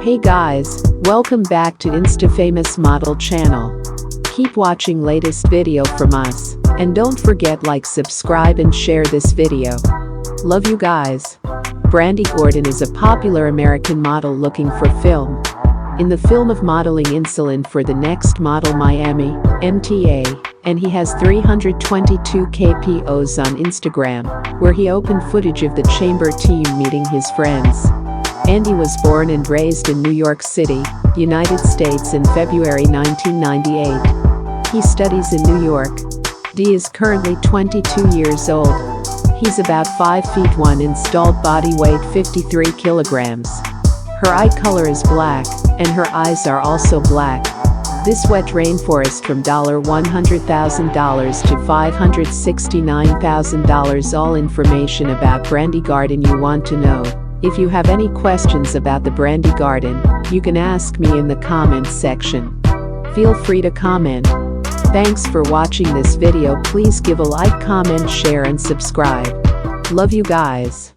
Hey guys, welcome back to Insta Famous Model channel. Keep watching latest video from us, and don't forget like, subscribe and share this video. Love you guys. Brandi Gordon is a popular American model looking for film. In the film of modeling insulin for the Next Model Miami, MTA, and he has 322 KPOs on Instagram, where he opened footage of the chamber team meeting his friends. Andy was born and raised in New York City, United States in February 1998. He studies in New York. Dee is currently 22 years old. He's about 5 feet 1 installed body weight 53 kilograms. Her eye color is black, and her eyes are also black. This wet rainforest from $100,000 to $569,000. All information about Brandi Gordon you want to know. If you have any questions about the Brandi Gordon, you can ask me in the comments section. Feel free to comment. Thanks for watching this video. Please give a like, comment, share and subscribe. Love you guys.